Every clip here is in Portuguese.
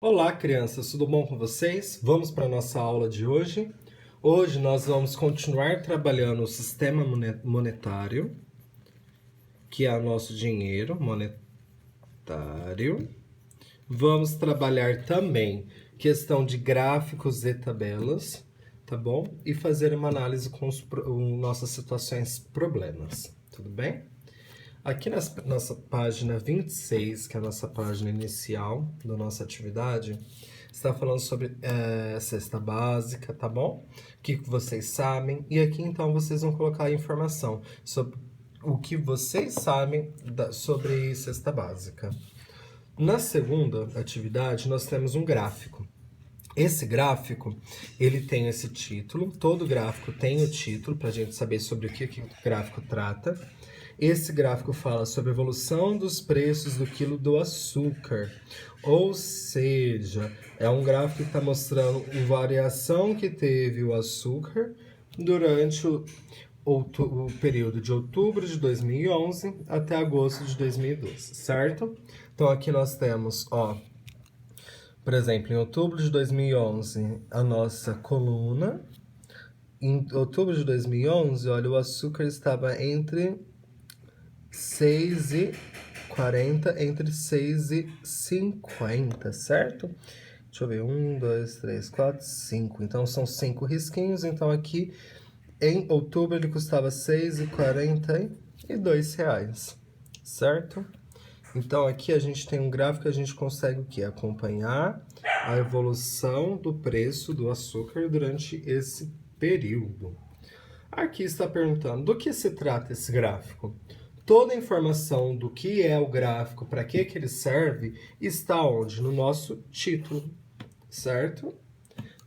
Olá, crianças, tudo bom com vocês? Vamos para a nossa aula de hoje. Hoje nós vamos continuar trabalhando o sistema monetário, que é o nosso dinheiro monetário. Vamos trabalhar também questão de gráficos e tabelas, tá bom? E fazer uma análise com nossas situações problemas, tudo bem? Aqui na nossa página 26, que é a nossa página inicial da nossa atividade, está falando sobre cesta básica, tá bom? O que vocês sabem. E aqui, então, vocês vão colocar a informação sobre o que vocês sabem sobre cesta básica. Na segunda atividade, nós temos um gráfico. Esse gráfico, ele tem esse título. Todo gráfico tem o título, para a gente saber sobre o que o gráfico trata. Esse gráfico fala sobre a evolução dos preços do quilo do açúcar. Ou seja, é um gráfico que está mostrando a variação que teve o açúcar durante o período de outubro de 2011 até agosto de 2012, certo? Então aqui nós temos, por exemplo, em outubro de 2011, a nossa coluna. Em outubro de 2011, olha, o açúcar estava entre 6,40 entre 6,50, certo? Deixa eu ver, 1, 2, 3, 4, 5. Então, são 5 risquinhos. Então, aqui, em outubro, ele custava R$ 6,42, certo? Então, aqui a gente tem um gráfico que a gente consegue o quê? Acompanhar a evolução do preço do açúcar durante esse período. Aqui está perguntando, do que se trata esse gráfico? Toda a informação do que é o gráfico, para que ele serve, está onde? No nosso título, certo?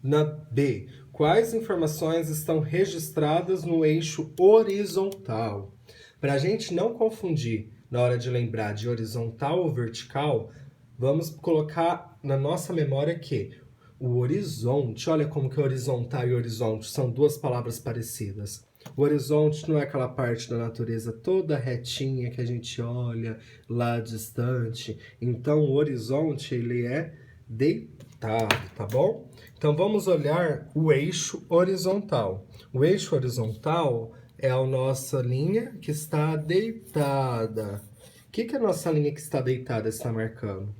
Na B, quais informações estão registradas no eixo horizontal? Para a gente não confundir na hora de lembrar de horizontal ou vertical, vamos colocar na nossa memória que o horizonte, olha como que horizontal e horizonte são duas palavras parecidas. O horizonte não é aquela parte da natureza toda retinha que a gente olha lá distante. Então, o horizonte, ele é deitado, tá bom? Então, vamos olhar o eixo horizontal. O eixo horizontal é a nossa linha que está deitada. O que a nossa linha que está deitada está marcando?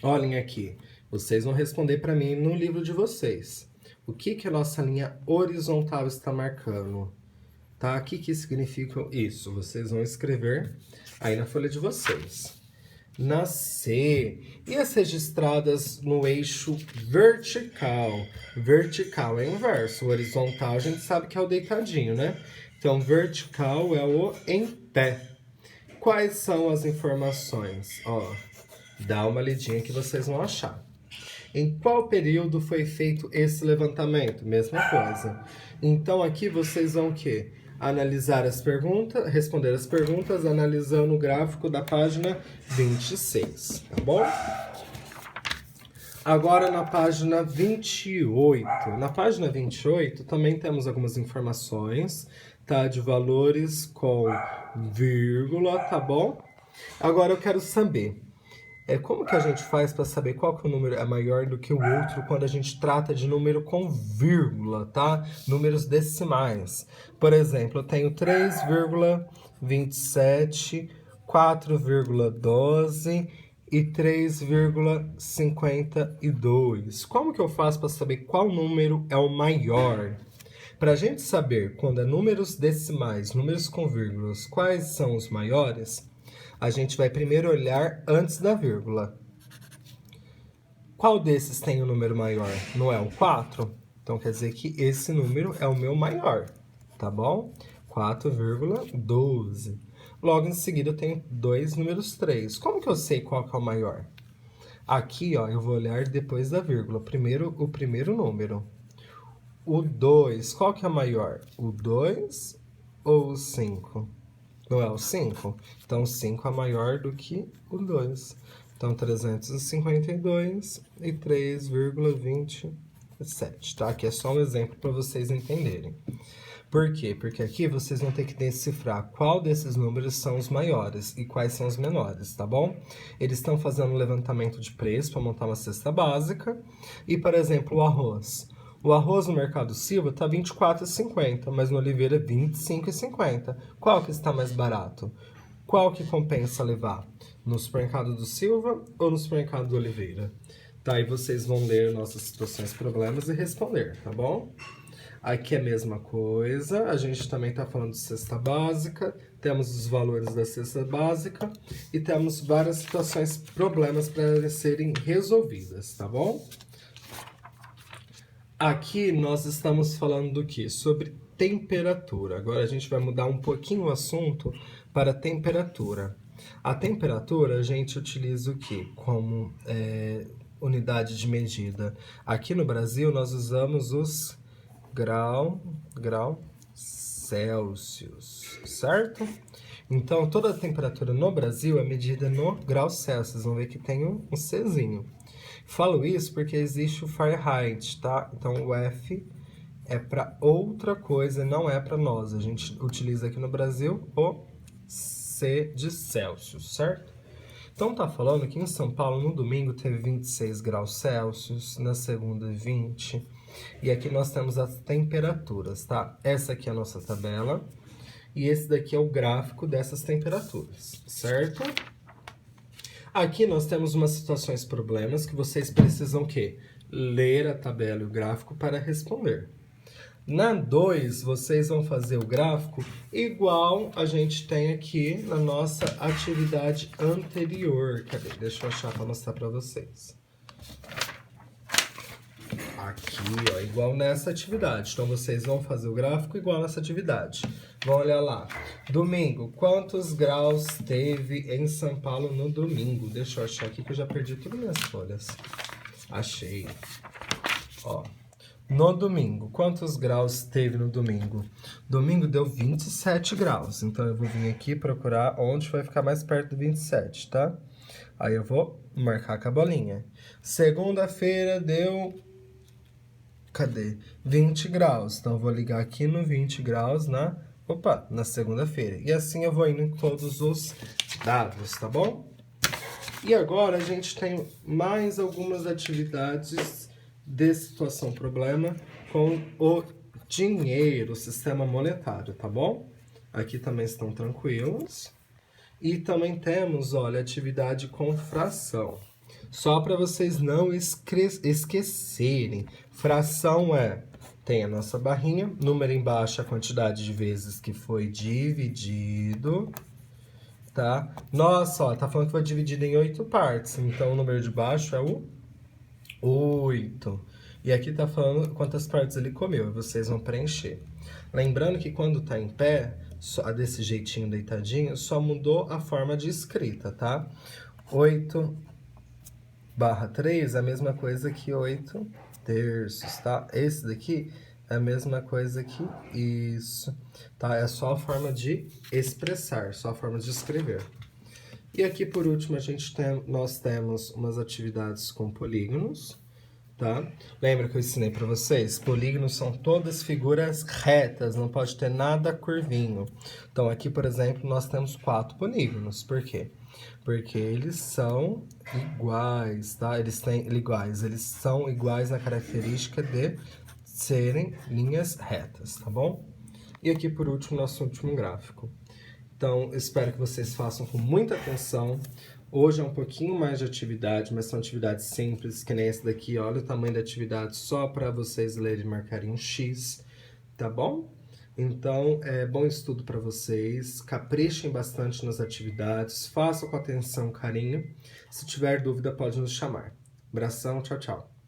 Olhem aqui. Vocês vão responder para mim no livro de vocês. O que a nossa linha horizontal está marcando? Tá? O que significa isso? Vocês vão escrever aí na folha de vocês. Na C. E as registradas no eixo vertical? Vertical é inverso. O horizontal a gente sabe que é o deitadinho, né? Então, vertical é o em pé. Quais são as informações? Dá uma lidinha que vocês vão achar. Em qual período foi feito esse levantamento? Mesma coisa. Então, aqui vocês vão o quê? Analisar as perguntas, responder as perguntas, analisando o gráfico da página 26, tá bom? Agora na página 28. Na página 28 também temos algumas informações, tá? De valores com vírgula, tá bom? Agora eu quero saber, como que a gente faz para saber qual que o número é maior do que o outro quando a gente trata de número com vírgula, tá? Números decimais. Por exemplo, eu tenho 3,27, 4,12 e 3,52. Como que eu faço para saber qual número é o maior? Para a gente saber quando é números decimais, números com vírgulas, quais são os maiores, a gente vai primeiro olhar antes da vírgula. Qual desses tem o número maior? Não é o 4? Então quer dizer que esse número é o meu maior, tá bom? 4,12. Logo em seguida eu tenho dois números 3. Como que eu sei qual que é o maior? Aqui, eu vou olhar depois da vírgula. Primeiro, o primeiro número. O 2, qual que é maior? O 2 ou o 5? Não é o 5? Então, o 5 é maior do que o 2. Então, 352 e 3,27, tá? Aqui é só um exemplo para vocês entenderem. Por quê? Porque aqui vocês vão ter que decifrar qual desses números são os maiores e quais são os menores, tá bom? Eles estão fazendo um levantamento de preço para montar uma cesta básica. E, por exemplo, o arroz. O arroz no Mercado Silva está R$ 24,50, mas no Oliveira R$ 25,50. Qual que está mais barato? Qual que compensa levar? No supermercado do Silva ou no supermercado do Oliveira? Tá, e vocês vão ler nossas situações, problemas e responder, tá bom? Aqui é a mesma coisa, a gente também está falando de cesta básica, temos os valores da cesta básica e temos várias situações, problemas para serem resolvidas, tá bom? Aqui nós estamos falando do que? Sobre temperatura. Agora a gente vai mudar um pouquinho o assunto para temperatura. A temperatura a gente utiliza o que? Como unidade de medida. Aqui no Brasil nós usamos os grau Celsius, certo? Então, toda a temperatura no Brasil é medida no grau Celsius. Vocês vão ver que tem um Czinho. Falo isso porque existe o Fahrenheit, tá? Então, o F é para outra coisa, não é para nós. A gente utiliza aqui no Brasil o C de Celsius, certo? Então, tá falando que em São Paulo, no domingo, teve 26 graus Celsius, na segunda, 20. E aqui nós temos as temperaturas, tá? Essa aqui é a nossa tabela. E esse daqui é o gráfico dessas temperaturas, certo? Aqui nós temos umas situações, problemas, que vocês precisam o quê? Ler a tabela e o gráfico para responder. Na 2, vocês vão fazer o gráfico igual a gente tem aqui na nossa atividade anterior. Cadê? Deixa eu achar para mostrar para vocês. Aqui, ó, igual nessa atividade. Então, vocês vão fazer o gráfico igual nessa atividade. Vão olhar lá. Domingo, quantos graus teve em São Paulo no domingo? Deixa eu achar aqui que eu já perdi todas minhas folhas. Achei. Ó. No domingo, quantos graus teve no domingo? Domingo deu 27 graus. Então, eu vou vir aqui procurar onde vai ficar mais perto do 27, tá? Aí, eu vou marcar com a bolinha. Segunda-feira deu... Cadê? 20 graus. Então, eu vou ligar aqui no 20 graus na segunda-feira. E assim eu vou indo em todos os dados, tá bom? E agora a gente tem mais algumas atividades de situação problema com o dinheiro, o sistema monetário, tá bom? Aqui também estão tranquilos. E também temos, olha, atividade com fração. Só para vocês não esquecerem, fração tem a nossa barrinha, número embaixo a quantidade de vezes que foi dividido, tá? Nossa, ó, tá falando que foi dividido em 8 partes, então o número de baixo é o 8. E aqui tá falando quantas partes ele comeu, vocês vão preencher. Lembrando que quando tá em pé, só desse jeitinho deitadinho, só mudou a forma de escrita, tá? 8/3 é a mesma coisa que 8 terços, tá? Esse daqui é a mesma coisa que isso, tá? É só a forma de expressar, só a forma de escrever. E aqui, por último, nós temos umas atividades com polígonos, tá? Lembra que eu ensinei para vocês? Polígonos são todas figuras retas, não pode ter nada curvinho. Então, aqui, por exemplo, nós temos 4 polígonos. Por quê? Porque eles são iguais, tá? Eles são iguais na característica de serem linhas retas, tá bom? E aqui, por último, nosso último gráfico. Então, espero que vocês façam com muita atenção. Hoje é um pouquinho mais de atividade, mas são atividades simples, que nem essa daqui. Olha o tamanho da atividade só para vocês lerem e marcarem um X, tá bom? Então, bom estudo para vocês, caprichem bastante nas atividades, façam com atenção, carinho. Se tiver dúvida, pode nos chamar. Abração, tchau, tchau.